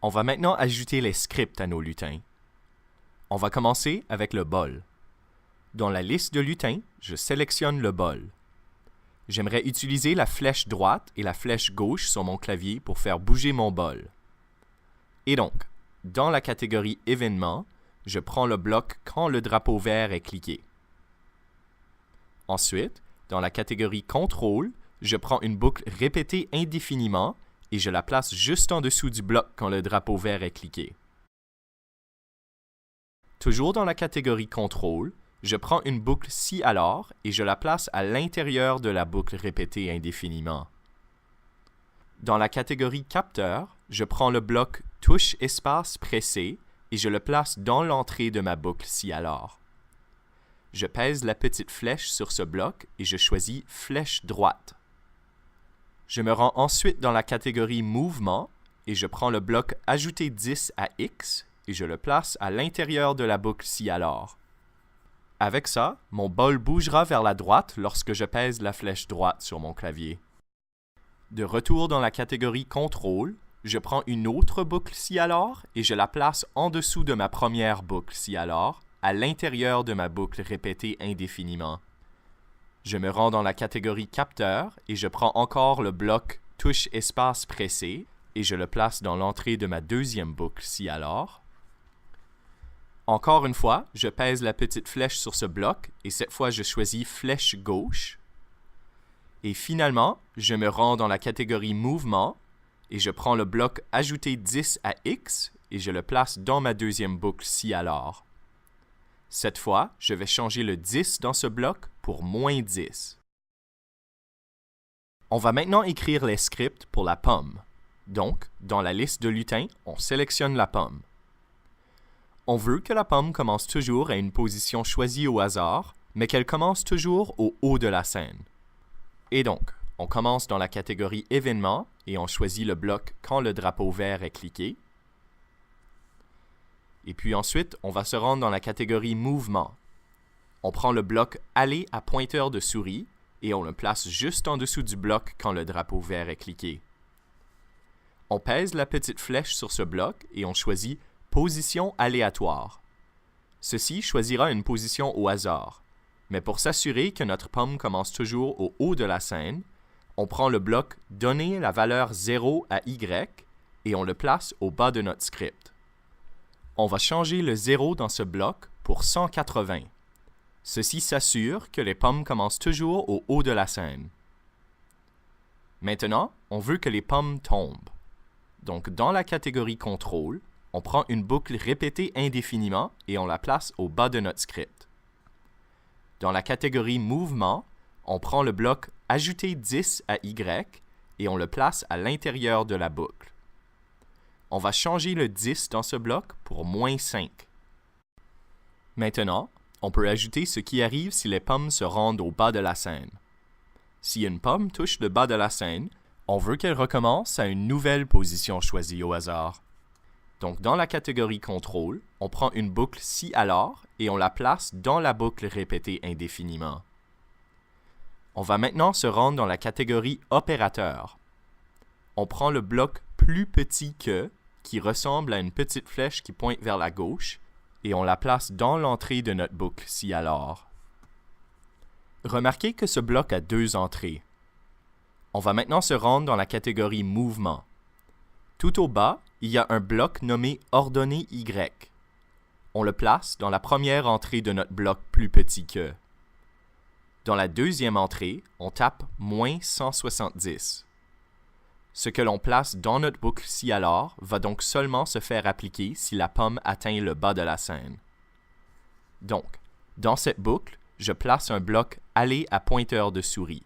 On va maintenant ajouter les scripts à nos lutins. On va commencer avec le bol. Dans la liste de lutins, je sélectionne le bol. J'aimerais utiliser la flèche droite et la flèche gauche sur mon clavier pour faire bouger mon bol. Et donc, dans la catégorie événements, je prends le bloc quand le drapeau vert est cliqué. Ensuite, dans la catégorie contrôle, je prends une boucle répétée indéfiniment et je la place juste en dessous du bloc quand le drapeau vert est cliqué. Toujours dans la catégorie contrôle, je prends une boucle si alors et je la place à l'intérieur de la boucle répétée indéfiniment. Dans la catégorie capteur, je prends le bloc touche espace pressé et je le place dans l'entrée de ma boucle si alors. Je pèse la petite flèche sur ce bloc et je choisis flèche droite. Je me rends ensuite dans la catégorie mouvement et je prends le bloc ajouter 10 à X et je le place à l'intérieur de la boucle si alors. Avec ça, mon bol bougera vers la droite lorsque je pèse la flèche droite sur mon clavier. De retour dans la catégorie contrôle, je prends une autre boucle si alors et je la place en dessous de ma première boucle si alors, à l'intérieur de ma boucle répétée indéfiniment. Je me rends dans la catégorie capteur et je prends encore le bloc touche espace pressé et je le place dans l'entrée de ma deuxième boucle si alors. Encore une fois, je pèse la petite flèche sur ce bloc et cette fois je choisis flèche gauche. Et finalement, je me rends dans la catégorie mouvement et je prends le bloc ajouter 10 à X et je le place dans ma deuxième boucle si alors. Cette fois, je vais changer le 10 dans ce bloc pour moins 10. On va maintenant écrire les scripts pour la pomme. Donc, dans la liste de lutins, on sélectionne la pomme. On veut que la pomme commence toujours à une position choisie au hasard, mais qu'elle commence toujours au haut de la scène. Et donc, on commence dans la catégorie événements et on choisit le bloc quand le drapeau vert est cliqué. Et puis ensuite, on va se rendre dans la catégorie mouvement. On prend le bloc aller à pointeur de souris et on le place juste en dessous du bloc quand le drapeau vert est cliqué. On pèse la petite flèche sur ce bloc et on choisit position aléatoire. Ceci choisira une position au hasard. Mais pour s'assurer que notre pomme commence toujours au haut de la scène, on prend le bloc donner la valeur 0 à Y et on le place au bas de notre script. On va changer le 0 dans ce bloc pour 180. Ceci s'assure que les pommes commencent toujours au haut de la scène. Maintenant, on veut que les pommes tombent. Donc, dans la catégorie contrôle, on prend une boucle répétée indéfiniment et on la place au bas de notre script. Dans la catégorie mouvement, on prend le bloc ajouter 10 à Y et on le place à l'intérieur de la boucle. On va changer le 10 dans ce bloc pour moins 5. Maintenant, on peut ajouter ce qui arrive si les pommes se rendent au bas de la scène. Si une pomme touche le bas de la scène, on veut qu'elle recommence à une nouvelle position choisie au hasard. Donc, dans la catégorie contrôle, on prend une boucle si alors et on la place dans la boucle répétée indéfiniment. On va maintenant se rendre dans la catégorie opérateur. On prend le bloc plus petit que, qui ressemble à une petite flèche qui pointe vers la gauche, et on la place dans l'entrée de notre boucle si alors. Remarquez que ce bloc a deux entrées. On va maintenant se rendre dans la catégorie mouvement. Tout au bas, il y a un bloc nommé ordonnée Y. On le place dans la première entrée de notre bloc plus petit que. Dans la deuxième entrée, on tape moins 170. Ce que l'on place dans notre boucle si alors va donc seulement se faire appliquer si la pomme atteint le bas de la scène. Donc, dans cette boucle, je place un bloc aller à pointeur de souris.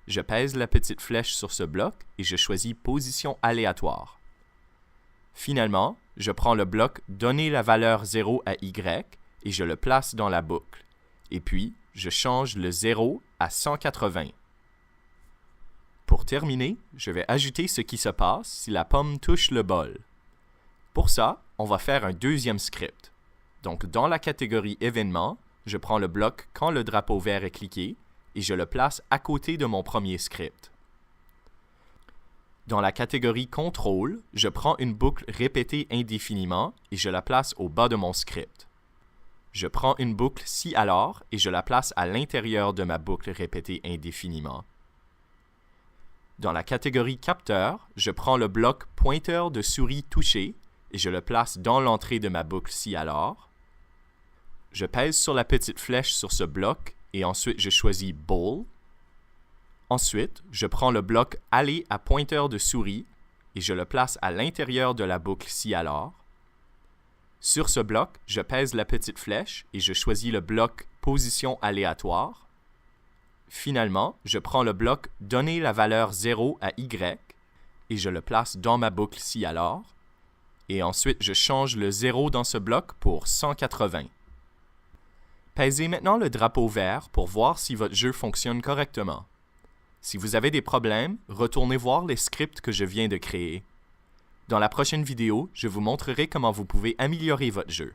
Je pèse la petite flèche sur ce bloc et je choisis position aléatoire. Finalement, je prends le bloc donner la valeur 0 à Y et je le place dans la boucle. Et puis, je change le 0 à 180. Pour terminer, je vais ajouter ce qui se passe si la pomme touche le bol. Pour ça, on va faire un deuxième script. Donc, dans la catégorie événements, je prends le bloc quand le drapeau vert est cliqué et je le place à côté de mon premier script. Dans la catégorie Contrôle, je prends une boucle répétée indéfiniment et je la place au bas de mon script. Je prends une boucle si alors et je la place à l'intérieur de ma boucle répétée indéfiniment. Dans la catégorie Capteur, je prends le bloc pointeur de souris touché et je le place dans l'entrée de ma boucle si alors. Je pèse sur la petite flèche sur ce bloc et ensuite je choisis Bold. Ensuite, je prends le bloc aller à pointeur de souris et je le place à l'intérieur de la boucle si alors. Sur ce bloc, je pèse la petite flèche et je choisis le bloc position aléatoire. Finalement, je prends le bloc donner la valeur 0 à y et je le place dans ma boucle si alors. Et ensuite, je change le 0 dans ce bloc pour 180. Pèsez maintenant le drapeau vert pour voir si votre jeu fonctionne correctement. Si vous avez des problèmes, retournez voir les scripts que je viens de créer. Dans la prochaine vidéo, je vous montrerai comment vous pouvez améliorer votre jeu.